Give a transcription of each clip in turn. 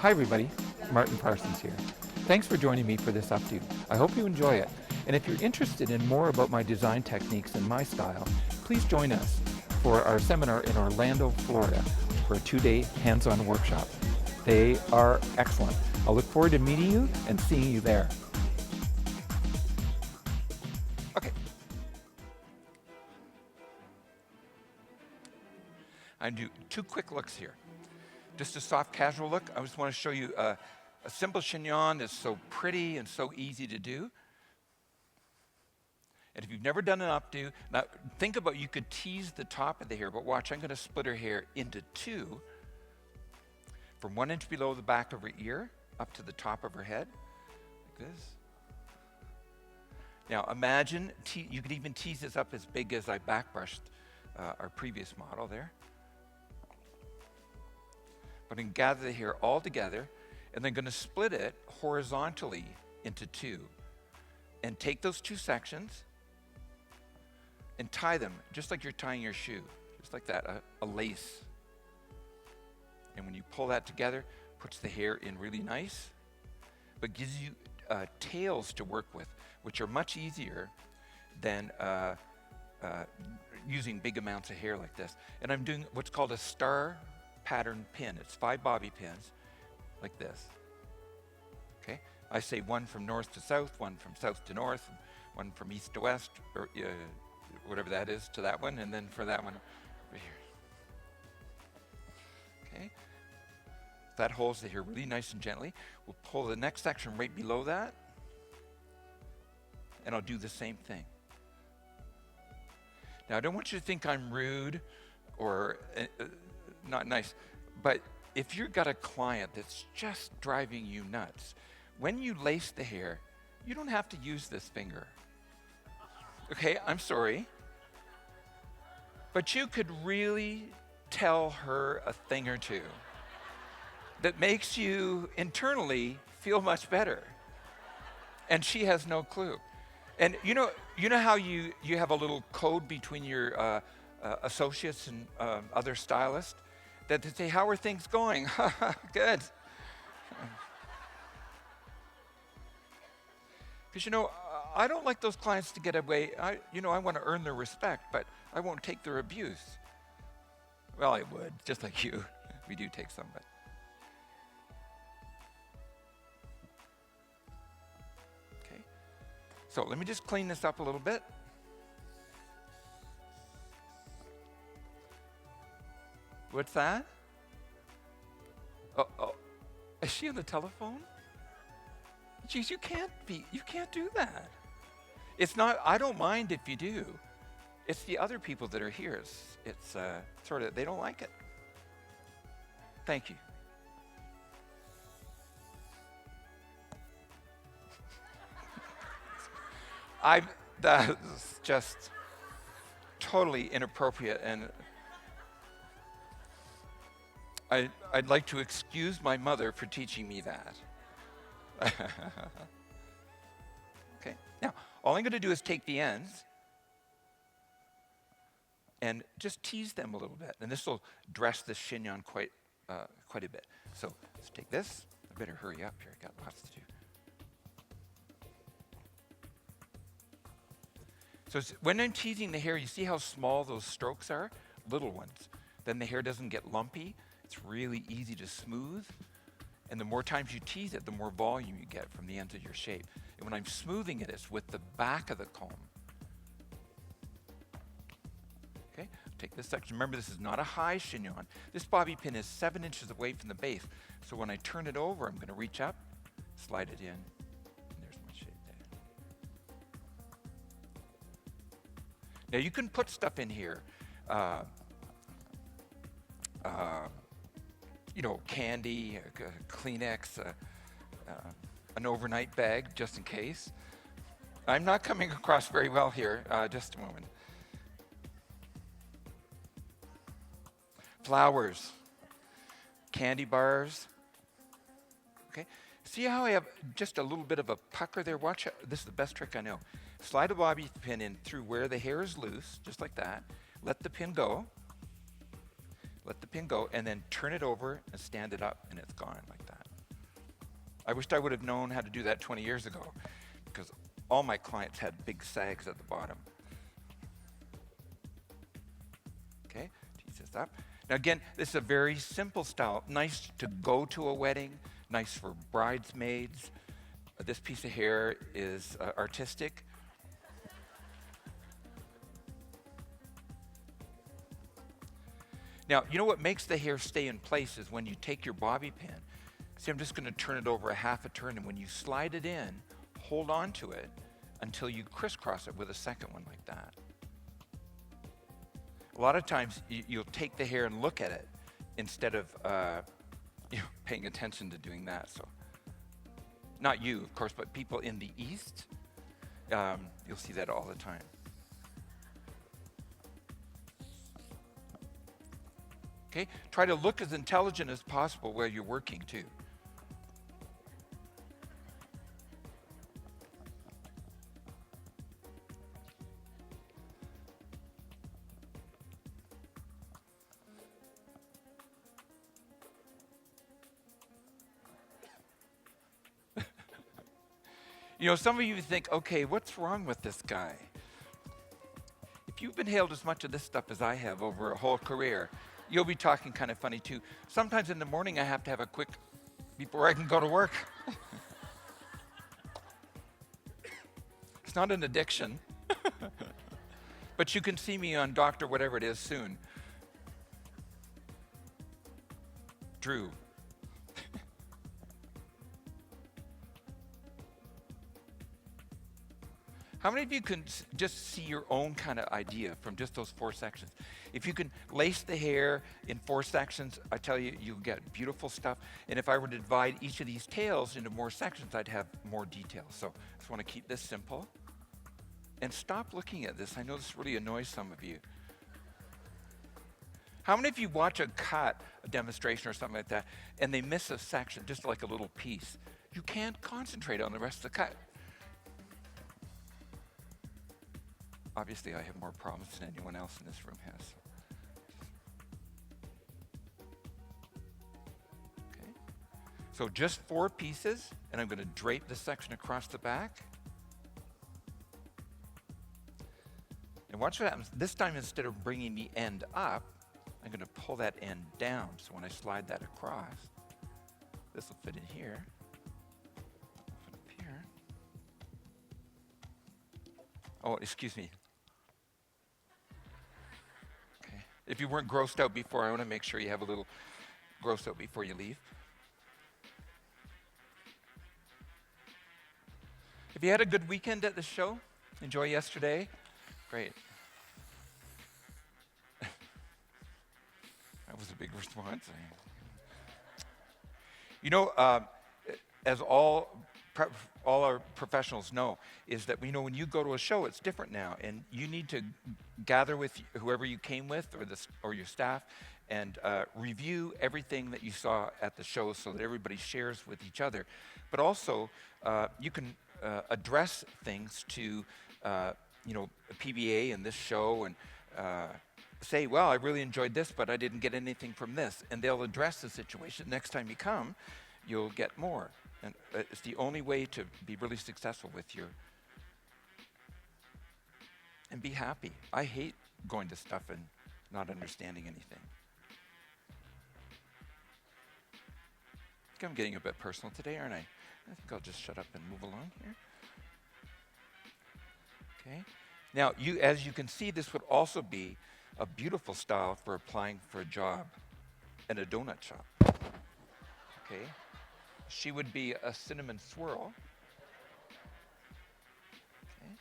Hi everybody, Martin Parsons here. Thanks for joining me for this updo. I hope you enjoy it. And if you're interested in more about my design techniques and my style, please join us for our seminar in Orlando, Florida for a 2-day hands-on workshop. They are excellent. I'll look forward to meeting you and seeing you there. Okay. I do 2 quick looks here. Just a soft casual look. I just want to show you a simple chignon that's so pretty and so easy to do. And if you've never done an updo, now think about, you could tease the top of the hair, but watch, I'm going to split her hair into 2, from 1 inch below the back of her ear up to the top of her head, like this. Now imagine, you could even tease this up as big as I backbrushed our previous model there. But I'm going to gather the hair all together, and then going to split it horizontally into 2. And take those 2 sections and tie them just like you're tying your shoe, just like that, a lace. And when you pull that together, puts the hair in really nice, but gives you tails to work with, which are much easier than using big amounts of hair like this. And I'm doing what's called a star pattern pin. It's 5 bobby pins like this. Okay, I say 1 from north to south, 1 from south to north, 1 from east to west, or whatever that is to that one, and then for that one over here. Okay, that holds the hair really nice and gently. We'll pull the next section right below that, and I'll do the same thing. Now I don't want you to think I'm rude or not nice, but if you've got a client that's just driving you nuts, when you lace the hair, you don't have to use this finger. Okay, I'm sorry. But you could really tell her a thing or two that makes you internally feel much better. And she has no clue. And you know how you have a little code between your associates and other stylists? That they say, how are things going? Good. Because I don't like those clients to get away. I want to earn their respect, but I won't take their abuse. Well, I would, just like you. We do take some, but. Okay. So let me just clean this up a little bit. What's that? Oh, is she on the telephone? Geez, you can't do that. It's not, I don't mind if you do. It's the other people that are here. It's sort of, they don't like it. Thank you. That's just totally inappropriate, and I'd like to excuse my mother for teaching me that. Okay, now all I'm going to do is take the ends and just tease them a little bit, and this will dress this chignon quite a bit. So let's take this. I better hurry up here. I got lots to do. So when I'm teasing the hair, you see how small those strokes are? Little ones. Then the hair doesn't get lumpy. It's really easy to smooth. And the more times you tease it, the more volume you get from the ends of your shape. And when I'm smoothing it, it's with the back of the comb. Okay, take this section. Remember, this is not a high chignon. This bobby pin is 7 inches away from the base. So when I turn it over, I'm going to reach up, slide it in, and there's my shape there. Now you can put stuff in here. Candy, Kleenex, an overnight bag, just in case. I'm not coming across very well here. Just a moment. Flowers, candy bars. Okay. See how I have just a little bit of a pucker there? Watch. This is the best trick I know. Slide a bobby pin in through where the hair is loose, just like that. Let the pin go. Let the pin go, and then turn it over and stand it up, and it's gone like that. I wished I would have known how to do that 20 years ago, because all my clients had big sags at the bottom. Okay, tease this up. Now again, this is a very simple style, nice to go to a wedding, nice for bridesmaids. This piece of hair is artistic. Now, you know what makes the hair stay in place is when you take your bobby pin. See, I'm just going to turn it over a half a turn, and when you slide it in, hold on to it until you crisscross it with a second one like that. A lot of times, you'll take the hair and look at it instead of paying attention to doing that. So, not you, of course, but people in the East, you'll see that all the time. Okay, try to look as intelligent as possible while you're working too. You know, some of you think, okay, what's wrong with this guy? If you've inhaled as much of this stuff as I have over a whole career, you'll be talking kind of funny too. Sometimes in the morning I have to have a quick, before I can go to work. It's not an addiction. But you can see me on Doctor whatever it is soon. Drew. How many of you can just see your own kind of idea from just those 4 sections? If you can lace the hair in 4 sections, I tell you, you'll get beautiful stuff. And if I were to divide each of these tails into more sections, I'd have more detail. So I just want to keep this simple. And stop looking at this. I know this really annoys some of you. How many of you watch a demonstration or something like that, and they miss a section, just like a little piece? You can't concentrate on the rest of the cut. Obviously, I have more problems than anyone else in this room has. Okay. So just 4 pieces, and I'm going to drape this section across the back. And watch what happens. This time, instead of bringing the end up, I'm going to pull that end down. So when I slide that across, this will fit in here. Fit up here. Oh, excuse me. Okay. If you weren't grossed out before, I want to make sure you have a little grossed out before you leave. Have you had a good weekend at the show? Enjoy yesterday? Great. That was a big response. You know, as all our professionals know, is that we know when you go to a show, it's different now, and you need to gather with whoever you came with or your staff and review everything that you saw at the show so that everybody shares with each other. But also, you can address things to, a PBA and this show and say, well, I really enjoyed this, but I didn't get anything from this. And they'll address the situation. Next time you come, you'll get more. And it's the only way to be really successful with your, and be happy. I hate going to stuff and not understanding anything. I think I'm getting a bit personal today, aren't I? I think I'll just shut up and move along here. Okay. Now, as you can see, this would also be a beautiful style for applying for a job in a donut shop. Okay. She would be a cinnamon swirl. Okay.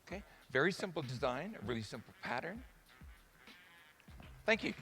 Okay. Very simple design, a really simple pattern. Thank you.